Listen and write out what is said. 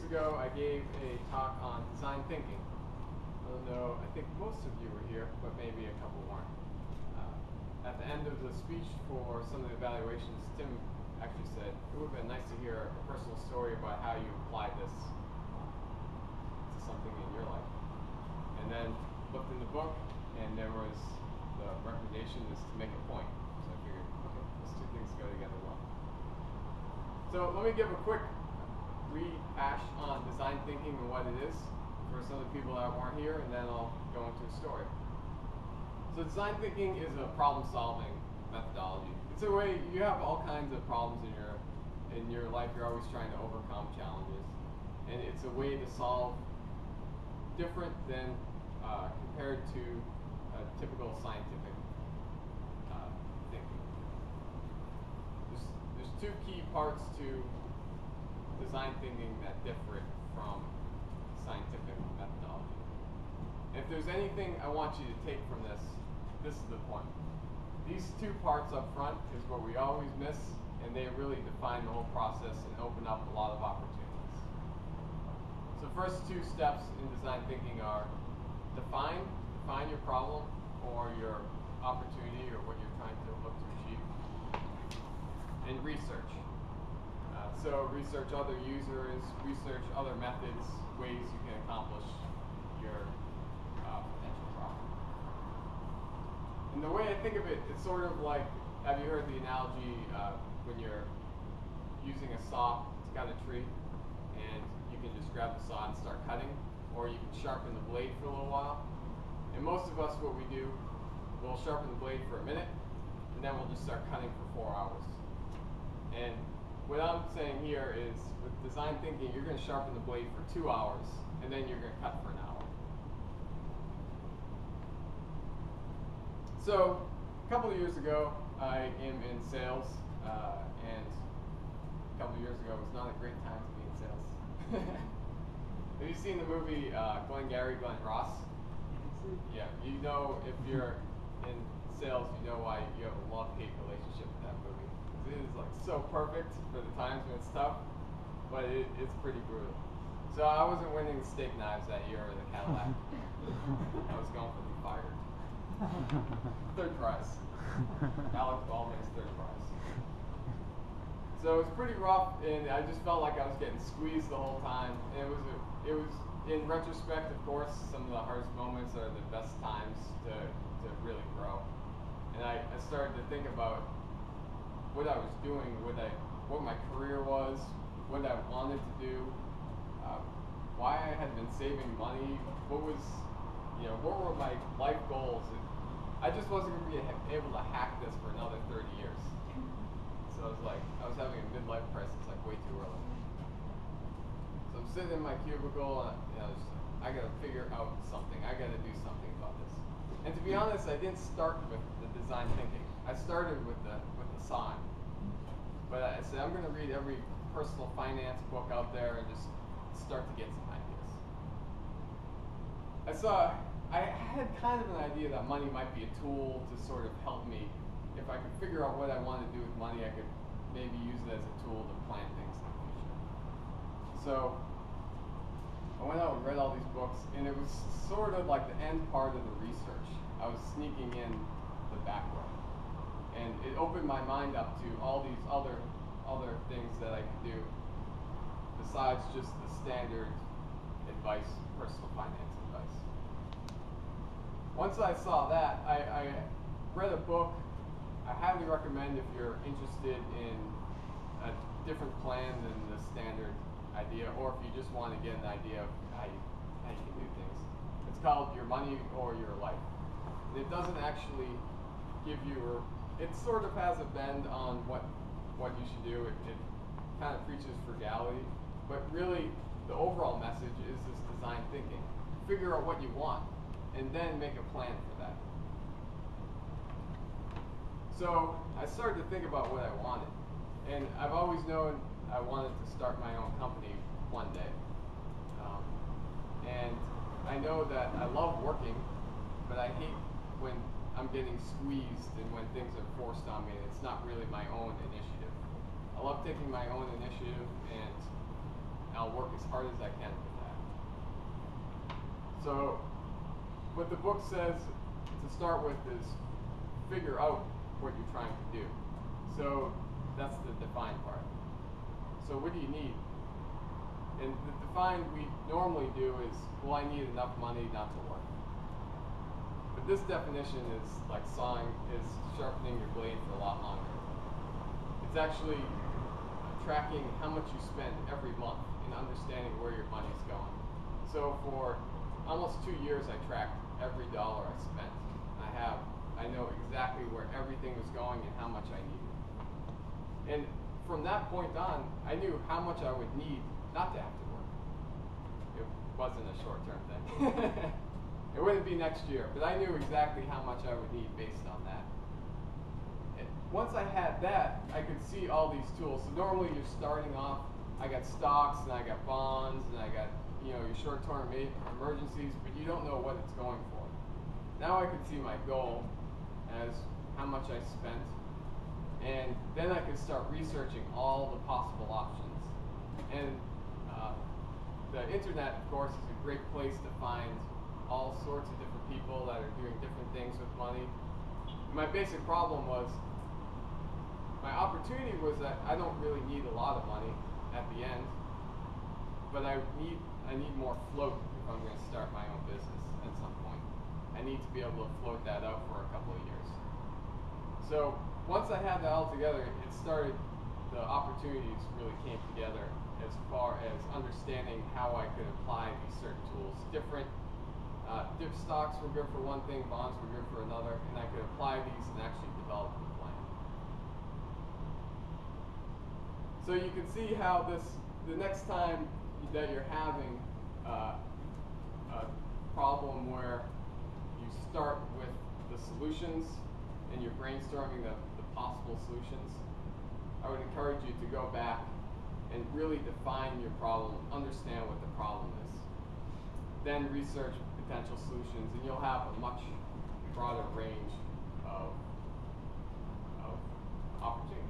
ago, I gave a talk on design thinking. I don't know, I think most of you were here, but maybe a couple weren't. At the end of the speech for some of the evaluations, Tim actually said it would have been nice to hear a personal story about how you applied this to something in your life. And then looked in the book, and there was the recommendation is to make a point. So I figured, okay, those two things go together well. So let me give a quick rehash on design thinking and what it is for some of the people that weren't here, and then I'll go into a story. So design thinking is a problem-solving methodology. It's a way you have all kinds of problems in your life. You're always trying to overcome challenges, and it's a way to solve different than compared to a typical scientific thinking. There's two key parts to design thinking that differ from scientific methodology. If there's anything I want you to take from this, this is the point. These two parts up front is what we always miss, and they really define the whole process and open up a lot of opportunities. So the first two steps in design thinking are define your problem or your opportunity or what you're trying to look to achieve, and research. So research other users, research other methods, ways you can accomplish your potential problem. And the way I think of it, it's sort of like, have you heard the analogy when you're using a saw, it's got a tree, and you can just grab the saw and start cutting, or you can sharpen the blade for a little while. And most of us, what we do, we'll sharpen the blade for a minute, and then we'll just start cutting for 4 hours. And what I'm saying here is, with design thinking, you're going to sharpen the blade for 2 hours, and then you're going to cut for an hour. So, a couple of years ago, I am in sales, and a couple of years ago was not a great time to be in sales. Have you seen the movie Glengarry Glen Ross? Yeah, you know, if you're in sales, you know why you have a love-hate relationship with that movie. It is like so perfect for the times when it's tough, but it's pretty brutal. So I wasn't winning the steak knives that year or the Cadillac. I was going for the fired. Third prize. Alex Baldwin's third prize. So it was pretty rough, and I just felt like I was getting squeezed the whole time. And it was in retrospect, of course, some of the hardest moments are the best times to really grow. And I started to think about what I was doing, what my career was, what I wanted to do, why I had been saving money, what were my life goals. I just wasn't going to be able to hack this for another 30 years. So I was having a midlife crisis like way too early. So I'm sitting in my cubicle, and I got to figure out something. I got to do something about this. And to be honest, I didn't start with the design thinking. I started with the sawing. But I said, I'm going to read every personal finance book out there and just start to get some ideas. I had kind of an idea that money might be a tool to sort of help me. If I could figure out what I wanted to do with money, I could maybe use it as a tool to plan things in the future. So I went out and read all these books, and it was sort of like the end part of the research. I was sneaking in the back row. And it opened my mind up to all these other things that I could do besides just the standard advice, personal finance advice. Once I saw that, I read a book. I highly recommend if you're interested in a different plan than the standard idea, or if you just want to get an idea of how you can do things. It's called Your Money or Your Life. And it doesn't actually give you it sort of has a bend on what you should do. It kind of preaches frugality, but really the overall message is this design thinking. Figure out what you want, and then make a plan for that. So I started to think about what I wanted, and I've always known I wanted to start my own company one day. And I know that I love working, but I hate when I'm getting squeezed and when things are forced on me and it's not really my own initiative. I love taking my own initiative, and I'll work as hard as I can with that. So what the book says to start with is figure out what you're trying to do. So that's the define part. So what do you need? And the define we normally do is, well, I need enough money not to work. But this definition is like sharpening your blade for a lot longer. It's actually tracking how much you spend every month and understanding where your money's going. So for almost 2 years, I tracked every dollar I spent. I know exactly where everything was going and how much I needed. And from that point on, I knew how much I would need not to have to work. It wasn't a short-term thing. It wouldn't be next year, but I knew exactly how much I would need based on that. And once I had that, I could see all these tools. So normally you're starting off, I got stocks and I got bonds and I got your short-term emergencies, but you don't know what it's going for. Now I could see my goal as how much I spent, and then I could start researching all the possible options. And the internet, of course, is a great place to find all sorts of different people that are doing different things with money. My basic problem was, my opportunity was that I don't really need a lot of money at the end, but I need more float if I'm going to start my own business at some point. I need to be able to float that out for a couple of years. So once I had that all together, the opportunities really came together as far as understanding how I could apply these certain tools. Different stocks were good for one thing, bonds were good for another, and I could apply these and actually develop a plan. So you can see how the next time that you're having a problem where you start with the solutions and you're brainstorming the possible solutions, I would encourage you to go back and really define your problem, understand what the problem is. Then research potential solutions, and you'll have a much broader range of opportunities.